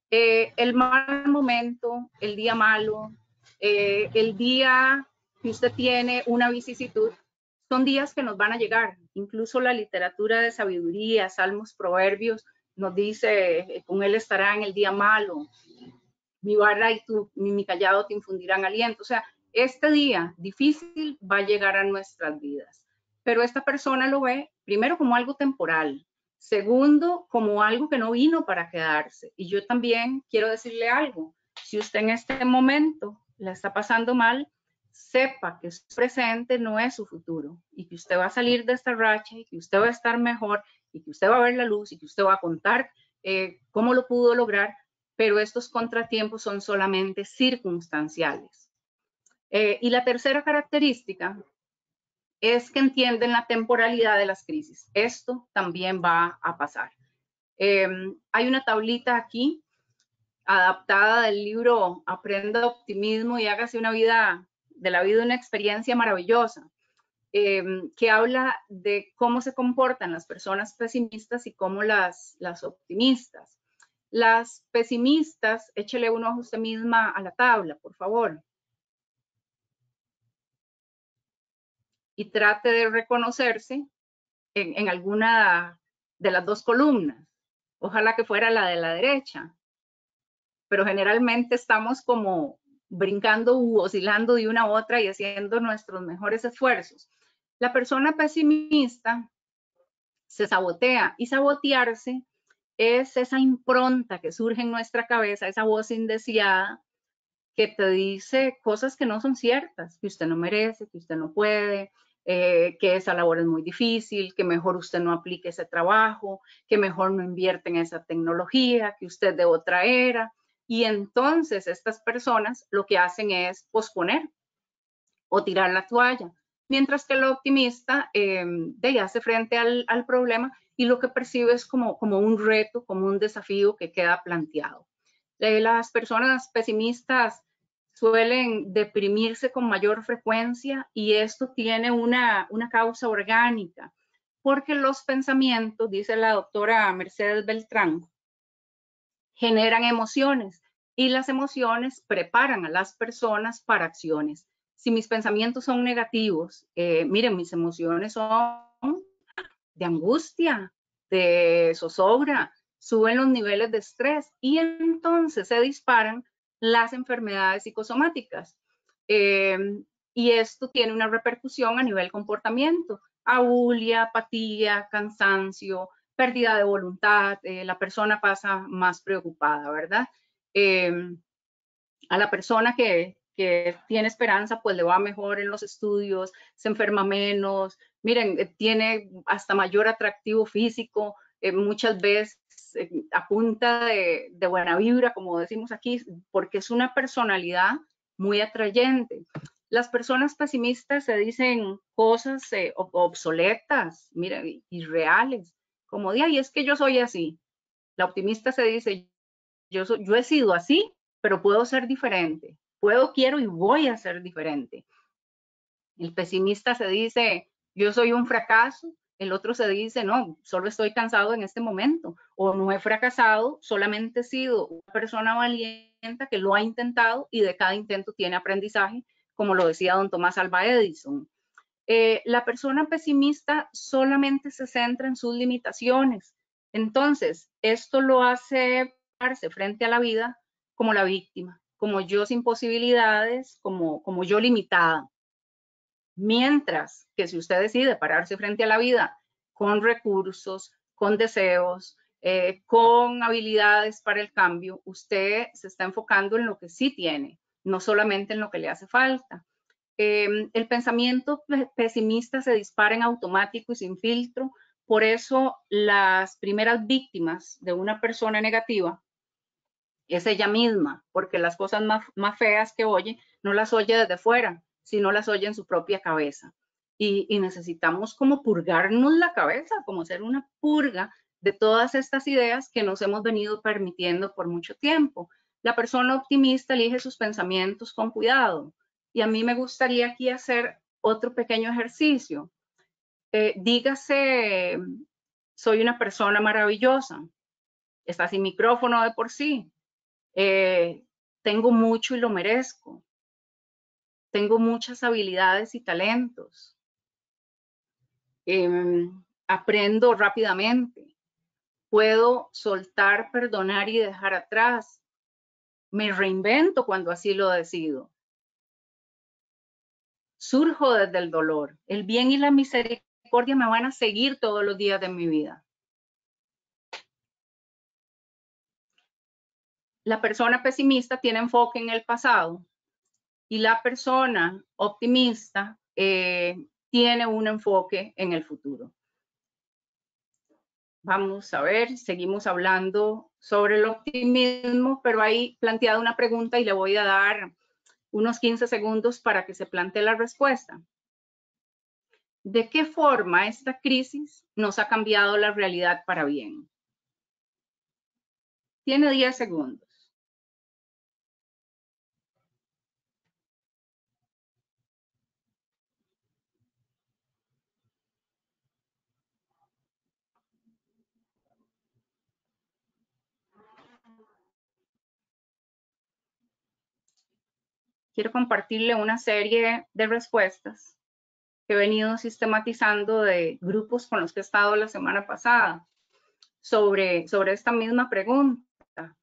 El mal momento, el día malo, el día que usted tiene una vicisitud, son días que nos van a llegar. Incluso la literatura de sabiduría, salmos, proverbios, nos dice, con él estará en el día malo, mi vara y mi callado te infundirán aliento. O sea, este día difícil va a llegar a nuestras vidas. Pero esta persona lo ve primero como algo temporal, segundo como algo que no vino para quedarse. Y yo también quiero decirle algo, si usted en este momento la está pasando mal, sepa que su presente no es su futuro y que usted va a salir de esta racha y que usted va a estar mejor y que usted va a ver la luz y que usted va a contar cómo lo pudo lograr, pero estos contratiempos son solamente circunstanciales. Y la tercera característica es que entienden la temporalidad de las crisis. Esto también va a pasar. Hay una tablita aquí adaptada del libro Aprenda Optimismo y hágase una vida, de la vida una experiencia maravillosa, que habla de cómo se comportan las personas pesimistas y cómo las optimistas. Las pesimistas, échele un ojo usted misma a la tabla, por favor. Y trate de reconocerse en alguna de las dos columnas. Ojalá que fuera la de la derecha. Pero generalmente estamos como brincando u oscilando de una a otra y haciendo nuestros mejores esfuerzos. La persona pesimista se sabotea, y sabotearse es esa impronta que surge en nuestra cabeza, esa voz indeseada que te dice cosas que no son ciertas, que usted no merece, que usted no puede, que esa labor es muy difícil, que mejor usted no aplique ese trabajo, que mejor no invierte en esa tecnología, que usted de otra era. Y entonces estas personas lo que hacen es posponer o tirar la toalla, mientras que el optimista hace frente al problema y lo que percibe es como un reto, como un desafío que queda planteado. Las personas pesimistas suelen deprimirse con mayor frecuencia y esto tiene una causa orgánica, porque los pensamientos, dice la doctora Mercedes Beltrán, generan emociones y las emociones preparan a las personas para acciones. Si mis pensamientos son negativos, miren, mis emociones son de angustia, de zozobra, suben los niveles de estrés y entonces se disparan las enfermedades psicosomáticas. Y esto tiene una repercusión a nivel comportamiento, abulia, apatía, cansancio, pérdida de voluntad, la persona pasa más preocupada, ¿verdad? A la persona que tiene esperanza, pues le va mejor en los estudios, se enferma menos, miren, tiene hasta mayor atractivo físico, muchas veces a punta de buena vibra, como decimos aquí, porque es una personalidad muy atrayente. Las personas pesimistas se dicen cosas obsoletas, miren, irreales, como de, ay, es que yo soy así. La optimista se dice, yo he sido así, pero puedo ser diferente. Puedo, quiero y voy a ser diferente. El pesimista se dice, yo soy un fracaso. El otro se dice, no, solo estoy cansado en este momento. O no he fracasado, solamente he sido una persona valiente que lo ha intentado y de cada intento tiene aprendizaje, como lo decía don Tomás Alva Edison. La persona pesimista solamente se centra en sus limitaciones. Entonces, esto lo hace pararse frente a la vida como la víctima, como yo sin posibilidades, como yo limitada. Mientras que si usted decide pararse frente a la vida con recursos, con deseos, con habilidades para el cambio, usted se está enfocando en lo que sí tiene, no solamente en lo que le hace falta. El pensamiento pesimista se dispara en automático y sin filtro, por eso las primeras víctimas de una persona negativa es ella misma, porque las cosas más feas que oye no las oye desde fuera, sino las oye en su propia cabeza. Y necesitamos como purgarnos la cabeza, como hacer una purga de todas estas ideas que nos hemos venido permitiendo por mucho tiempo. La persona optimista elige sus pensamientos con cuidado. Y a mí me gustaría aquí hacer otro pequeño ejercicio. dígase, soy una persona maravillosa, está sin micrófono de por sí, tengo mucho y lo merezco, tengo muchas habilidades y talentos, aprendo rápidamente, puedo soltar, perdonar y dejar atrás, me reinvento cuando así lo decido, surjo desde el dolor, el bien y la misericordia me van a seguir todos los días de mi vida. La persona pesimista tiene enfoque en el pasado y la persona optimista tiene un enfoque en el futuro. Vamos a ver, seguimos hablando sobre el optimismo, pero ahí planteado una pregunta y le voy a dar unos 15 segundos para que se plantee la respuesta. ¿De qué forma esta crisis nos ha cambiado la realidad para bien? Tiene 10 segundos. Quiero compartirle una serie de respuestas que he venido sistematizando de grupos con los que he estado la semana pasada sobre esta misma pregunta,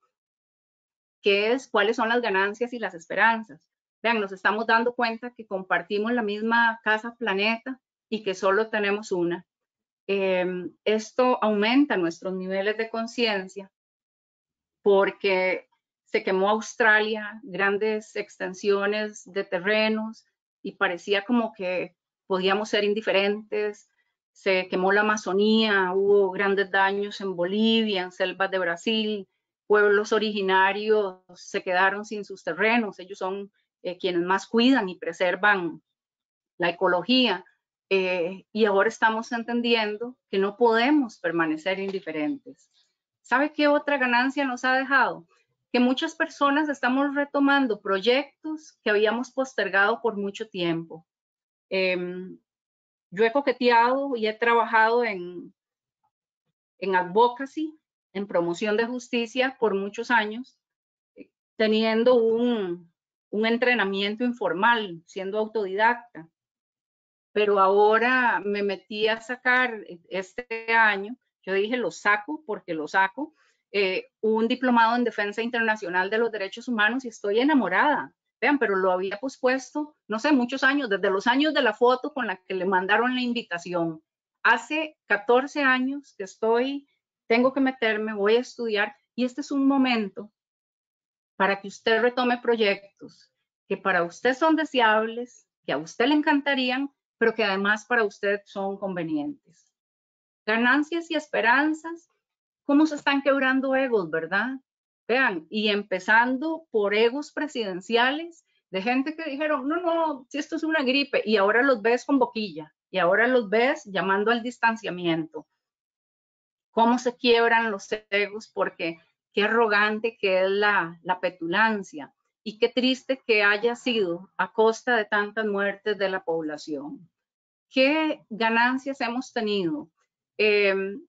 que es cuáles son las ganancias y las esperanzas. Vean, nos estamos dando cuenta que compartimos la misma casa planeta y que solo tenemos una. Esto aumenta nuestros niveles de conciencia porque se quemó Australia, grandes extensiones de terrenos y parecía como que podíamos ser indiferentes. Se quemó la Amazonía, hubo grandes daños en Bolivia, en selvas de Brasil, pueblos originarios se quedaron sin sus terrenos, ellos son quienes más cuidan y preservan la ecología. Y ahora estamos entendiendo que no podemos permanecer indiferentes. ¿Sabe qué otra ganancia nos ha dejado? Que muchas personas estamos retomando proyectos que habíamos postergado por mucho tiempo. Yo he coqueteado y he trabajado en advocacy, en promoción de justicia por muchos años, teniendo un entrenamiento informal, siendo autodidacta. Pero ahora me metí a sacar este año, yo dije lo saco porque lo saco, un diplomado en defensa internacional de los derechos humanos y estoy enamorada. Vean, pero lo había pospuesto, no sé, muchos años, desde los años de la foto con la que le mandaron la invitación. Hace 14 años que tengo que meterme, voy a estudiar y este es un momento para que usted retome proyectos que para usted son deseables, que a usted le encantarían, pero que además para usted son convenientes. Ganancias y esperanzas, cómo se están quebrando egos, ¿verdad? Vean, y empezando por egos presidenciales de gente que dijeron, no, si esto es una gripe, y ahora los ves con boquilla, y ahora los ves llamando al distanciamiento. Cómo se quiebran los egos, porque qué arrogante que es la petulancia, y qué triste que haya sido a costa de tantas muertes de la población. ¿Qué ganancias hemos tenido?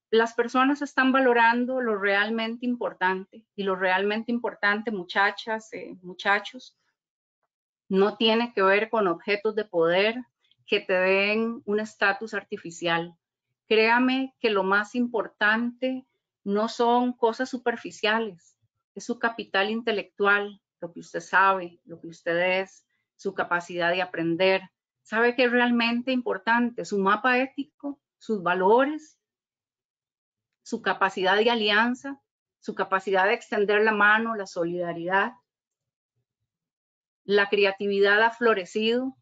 Las personas están valorando lo realmente importante, y lo realmente importante, muchachas, muchachos, no tiene que ver con objetos de poder que te den un estatus artificial. Créame que lo más importante no son cosas superficiales, es su capital intelectual, lo que usted sabe, lo que usted es, su capacidad de aprender. ¿Sabe qué es realmente importante? Su mapa ético, sus valores, su capacidad de alianza, su capacidad de extender la mano, la solidaridad. La creatividad ha florecido.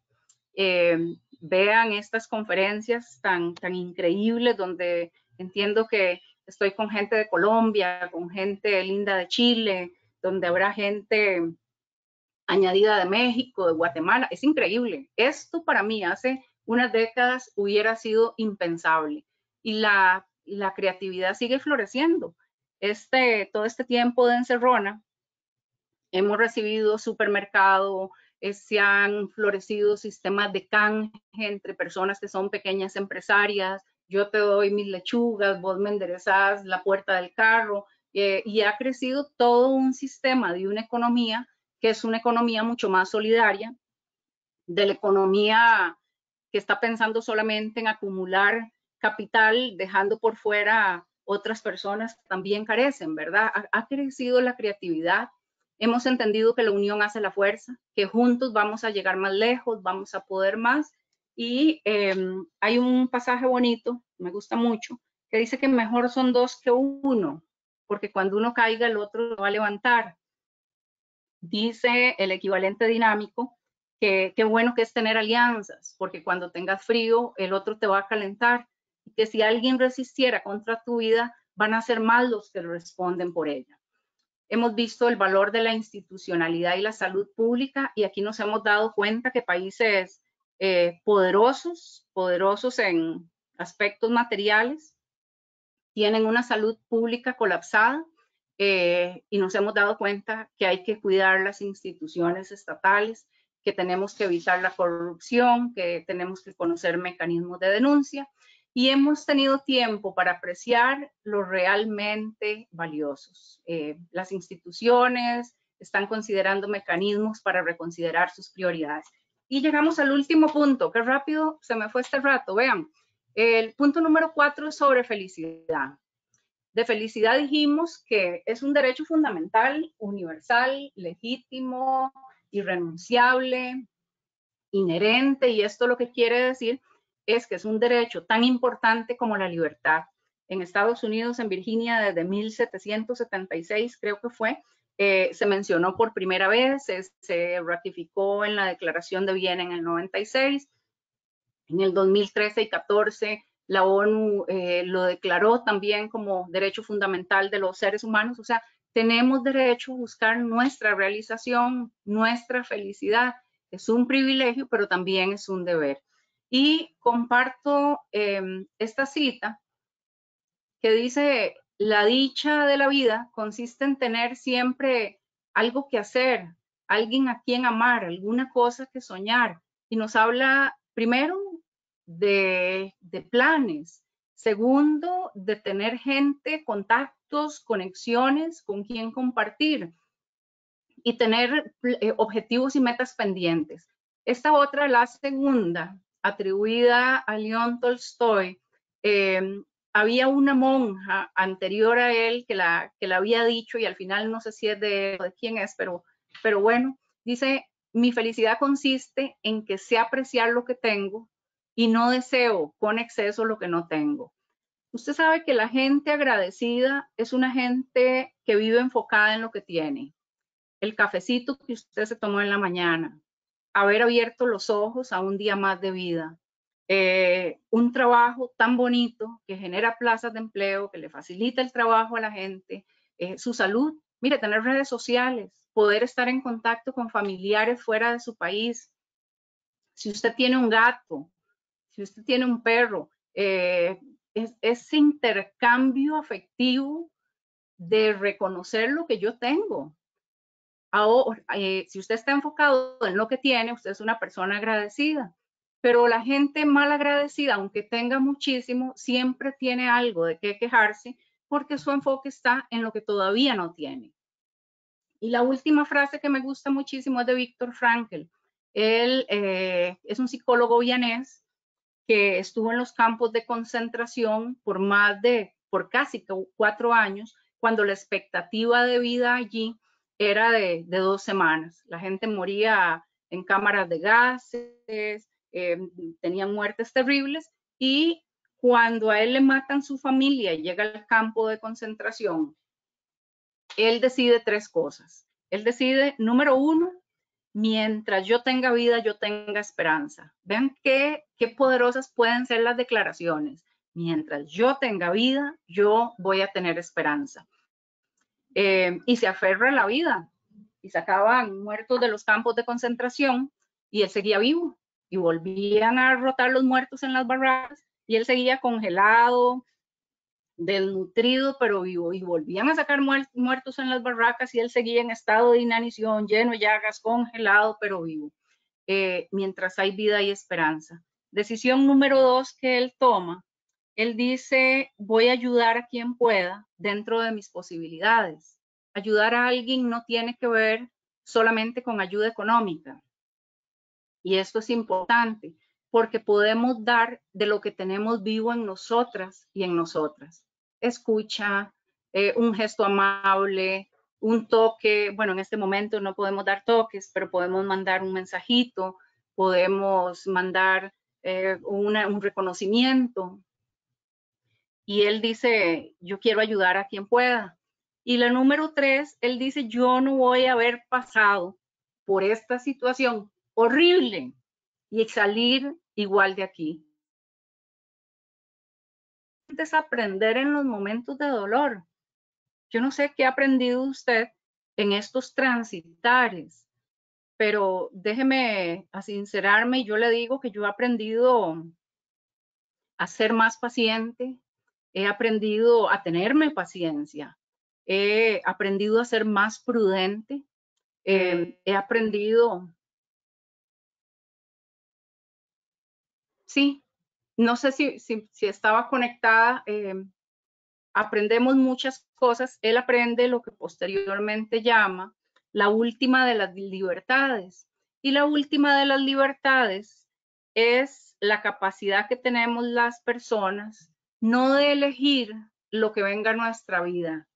Vean estas conferencias tan increíbles donde entiendo que estoy con gente de Colombia, con gente linda de Chile, donde habrá gente añadida de México, de Guatemala. Es increíble. Esto para mí hace unas décadas hubiera sido impensable. Y la creatividad sigue floreciendo. Todo este tiempo de encerrona, hemos recibido supermercado, se han florecido sistemas de canje entre personas que son pequeñas empresarias. Yo te doy mis lechugas, vos me enderezás la puerta del carro, y ha crecido todo un sistema de una economía que es una economía mucho más solidaria, de la economía que está pensando solamente en acumular capital, dejando por fuera otras personas que también carecen, ¿verdad? Ha crecido la creatividad. Hemos entendido que la unión hace la fuerza, que juntos vamos a llegar más lejos, vamos a poder más. Y hay un pasaje bonito, me gusta mucho, que dice que mejor son dos que uno, porque cuando uno caiga el otro lo va a levantar. Dice el equivalente dinámico que qué bueno que es tener alianzas, porque cuando tengas frío el otro te va a calentar, y que si alguien resistiera contra tu vida, van a ser más los que responden por ella. Hemos visto el valor de la institucionalidad y la salud pública, y aquí nos hemos dado cuenta que países poderosos en aspectos materiales, tienen una salud pública colapsada, y nos hemos dado cuenta que hay que cuidar las instituciones estatales, que tenemos que evitar la corrupción, que tenemos que conocer mecanismos de denuncia, y hemos tenido tiempo para apreciar lo realmente valiosos. Las instituciones están considerando mecanismos para reconsiderar sus prioridades. Y llegamos al último punto, que rápido se me fue este rato, vean. El punto número 4 es sobre felicidad. De felicidad dijimos que es un derecho fundamental, universal, legítimo, irrenunciable, inherente, y esto lo que quiere decir es que es un derecho tan importante como la libertad. En Estados Unidos, en Virginia, desde 1776 creo que fue, se mencionó por primera vez, se ratificó en la Declaración de Viena en el 96, en el 2013 y 14 la ONU lo declaró también como derecho fundamental de los seres humanos. O sea, tenemos derecho a buscar nuestra realización, nuestra felicidad. Es un privilegio, pero también es un deber. Y comparto esta cita que dice: la dicha de la vida consiste en tener siempre algo que hacer, alguien a quien amar, alguna cosa que soñar. Y nos habla primero de planes, segundo, de tener gente, contactos, conexiones con quien compartir, y tener objetivos y metas pendientes. Esta otra, la segunda, atribuida a León Tolstoy, había una monja anterior a él que la había dicho, y al final no sé si es de quién es, pero bueno, dice: mi felicidad consiste en que sé apreciar lo que tengo y no deseo con exceso lo que no tengo. Usted sabe que la gente agradecida es una gente que vive enfocada en lo que tiene. El cafecito que usted se tomó en la mañana, haber abierto los ojos a un día más de vida, un trabajo tan bonito que genera plazas de empleo, que le facilita el trabajo a la gente, su salud, mire, tener redes sociales, poder estar en contacto con familiares fuera de su país. Si usted tiene un gato, si usted tiene un perro, ese intercambio afectivo de reconocer lo que yo tengo. Ahora, si usted está enfocado en lo que tiene, usted es una persona agradecida. Pero la gente mal agradecida, aunque tenga muchísimo, siempre tiene algo de qué quejarse, porque su enfoque está en lo que todavía no tiene. Y la última frase que me gusta muchísimo es de Viktor Frankl. Él es un psicólogo vienés que estuvo en los campos de concentración por casi 4 años, cuando la expectativa de vida allí era de 2 semanas. La gente moría en cámaras de gases, tenían muertes terribles, y cuando a él le matan su familia y llega al campo de concentración, él decide 3 cosas. Él decide, número 1, mientras yo tenga vida, yo tenga esperanza. Vean qué poderosas pueden ser las declaraciones. Mientras yo tenga vida, yo voy a tener esperanza. Y se aferra a la vida. Y sacaban muertos de los campos de concentración y él seguía vivo. Y volvían a rotar los muertos en las barracas y él seguía congelado, desnutrido pero vivo, y volvían a sacar muertos en las barracas y él seguía en estado de inanición, lleno de llagas, congelado pero vivo. Mientras hay vida y esperanza. Decisión número 2 que él toma, él dice, voy a ayudar a quien pueda dentro de mis posibilidades. Ayudar a alguien no tiene que ver solamente con ayuda económica. Y esto es importante porque podemos dar de lo que tenemos vivo en nosotras y en nosotras. Escucha, un gesto amable, un toque. Bueno, en este momento no podemos dar toques, pero podemos mandar un mensajito, podemos mandar un reconocimiento. Y él dice, yo quiero ayudar a quien pueda. Y la número 3, él dice, yo no voy a haber pasado por esta situación horrible y salir igual de aquí. Es aprender en los momentos de dolor. Yo no sé qué ha aprendido usted en estos transitares, pero déjeme sincerarme y yo le digo que yo he aprendido a ser más paciente, he aprendido a tenerme paciencia, he aprendido a ser más prudente, he aprendido, sí, no sé si estaba conectada, aprendemos muchas cosas, él aprende lo que posteriormente llama la última de las libertades, y la última de las libertades es la capacidad que tenemos las personas no de elegir lo que venga a nuestra vida,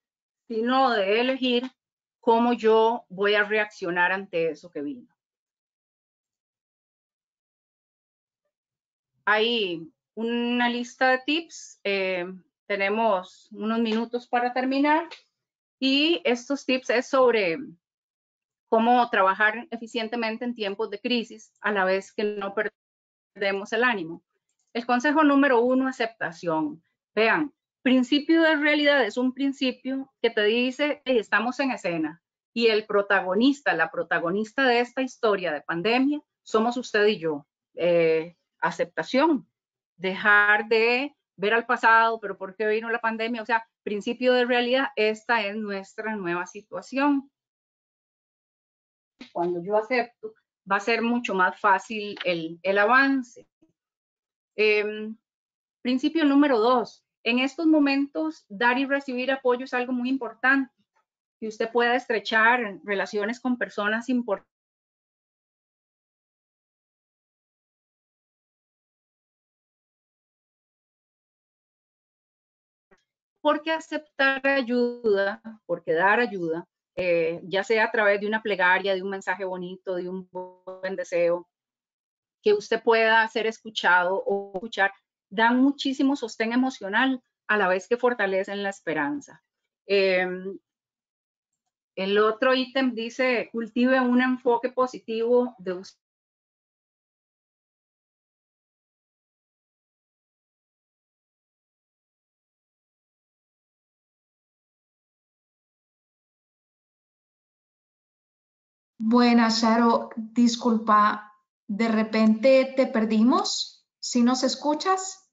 sino de elegir cómo yo voy a reaccionar ante eso que vino. Hay una lista de tips, tenemos unos minutos para terminar, y estos tips es sobre cómo trabajar eficientemente en tiempos de crisis a la vez que no perdemos el ánimo. El consejo número 1, aceptación. Vean, principio de realidad es un principio que te dice, hey, estamos en escena y el protagonista, la protagonista de esta historia de pandemia somos usted y yo. Aceptación, dejar de ver al pasado, pero ¿por qué vino la pandemia? O sea, principio de realidad, esta es nuestra nueva situación. Cuando yo acepto, va a ser mucho más fácil el avance. Principio número 2, en estos momentos dar y recibir apoyo es algo muy importante. Que usted pueda estrechar relaciones con personas importantes. Porque aceptar ayuda, porque dar ayuda, ya sea a través de una plegaria, de un mensaje bonito, de un buen deseo, que usted pueda ser escuchado o escuchar, dan muchísimo sostén emocional a la vez que fortalecen la esperanza. El otro ítem dice, cultive un enfoque positivo de usted. Buenas, Sharo. Disculpa, de repente te perdimos. ¿Sí nos escuchas?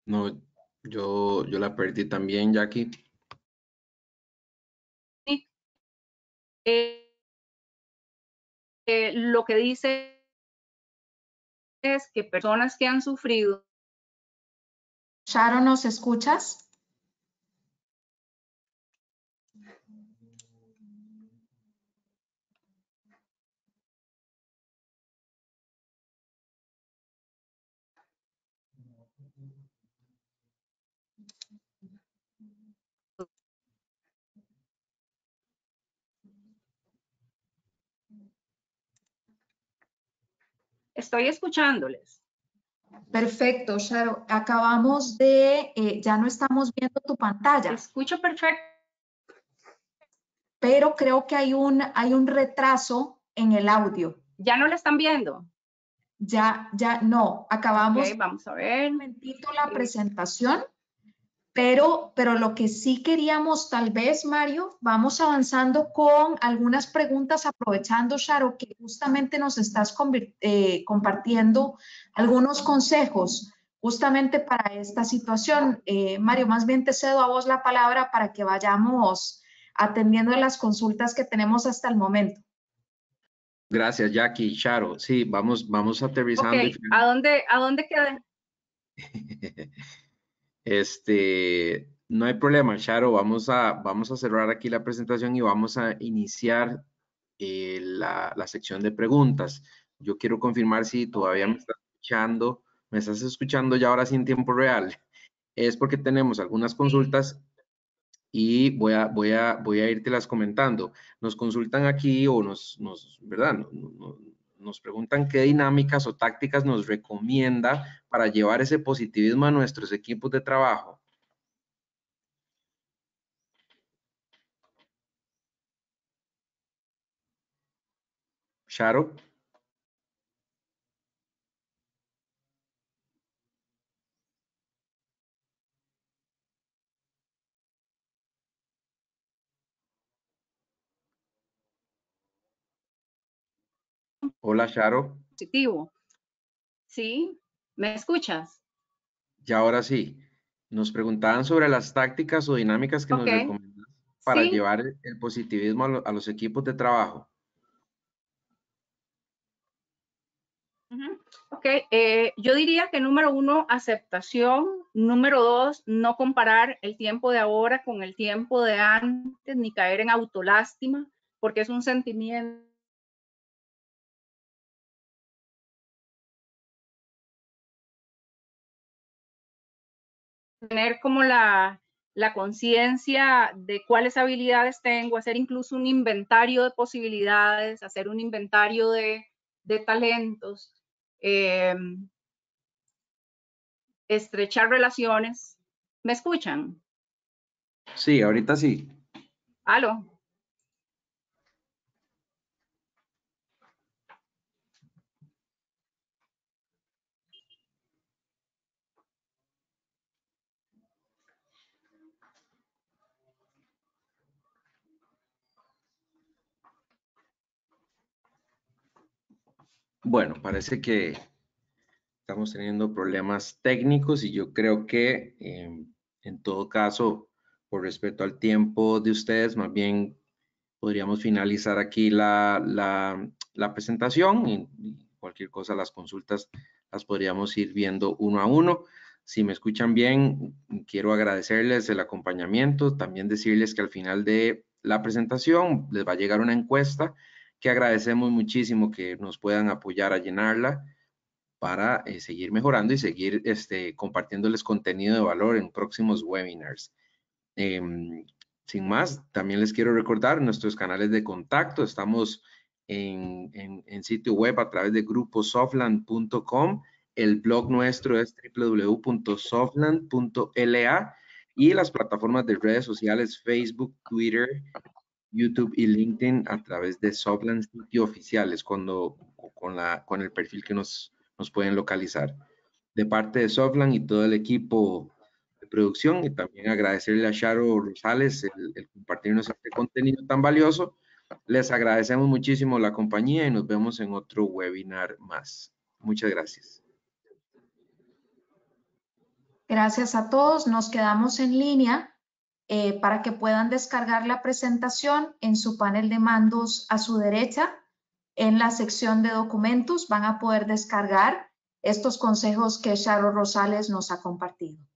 No, yo la perdí también, Jackie. Lo que dice es que personas que han sufrido. Sharo, ¿nos escuchas? Estoy escuchándoles. Perfecto, Sharo. Acabamos de, ya no estamos viendo tu pantalla. Escucho perfecto. Pero creo que hay un retraso en el audio. ¿Ya no la están viendo? Ya no. Acabamos vamos a ver. Un momentito la presentación, Pero lo que sí queríamos tal vez, Mario, vamos avanzando con algunas preguntas, aprovechando, Sharo, que justamente nos estás compartiendo algunos consejos justamente para esta situación. Mario, más bien te cedo a vos la palabra para que vayamos atendiendo las consultas que tenemos hasta el momento. Gracias, Jackie. Sharo, sí, vamos aterrizando. Ok, ¿a dónde queda? No hay problema, Sharo, vamos a cerrar aquí la presentación y vamos a iniciar la sección de preguntas. Yo quiero confirmar si todavía me estás escuchando ya ahora sí en tiempo real. Es porque tenemos algunas consultas y voy a irte las comentando. Nos consultan aquí o ¿verdad? Nos preguntan qué dinámicas o tácticas nos recomienda para llevar ese positivismo a nuestros equipos de trabajo. Sharo. Hola, Sharo. Positivo. ¿Sí? ¿Me escuchas? Ya ahora sí. Nos preguntaban sobre las tácticas o dinámicas que nos recomiendan para Sí. llevar el positivismo a los equipos de trabajo. Ok, yo diría que número 1, aceptación. Número 2, no comparar el tiempo de ahora con el tiempo de antes, ni caer en autolástima, porque es un sentimiento. Tener como la conciencia de cuáles habilidades tengo, hacer incluso un inventario de posibilidades, hacer un inventario de talentos. Estrechar relaciones. ¿Me escuchan? Sí, ahorita sí. ¿Aló? Bueno, parece que estamos teniendo problemas técnicos y yo creo que en todo caso, por respeto al tiempo de ustedes, más bien podríamos finalizar aquí la presentación y cualquier cosa, las consultas las podríamos ir viendo uno a uno. Si me escuchan bien, quiero agradecerles el acompañamiento, también decirles que al final de la presentación les va a llegar una encuesta que agradecemos muchísimo que nos puedan apoyar a llenarla para seguir mejorando y seguir compartiéndoles contenido de valor en próximos webinars. Sin más, también les quiero recordar nuestros canales de contacto. Estamos en sitio web a través de gruposofland.com. El blog nuestro es www.sofland.la y las plataformas de redes sociales Facebook, Twitter, YouTube y LinkedIn a través de Softland Sitio Oficiales con el perfil que nos pueden localizar. De parte de Softland y todo el equipo de producción, y también agradecerle a Sharo Rosales el compartirnos este contenido tan valioso. Les agradecemos muchísimo la compañía y nos vemos en otro webinar más. Muchas gracias. Gracias a todos. Nos quedamos en línea para que puedan descargar la presentación en su panel de mandos a su derecha. En la sección de documentos van a poder descargar estos consejos que Sharo Rosales nos ha compartido.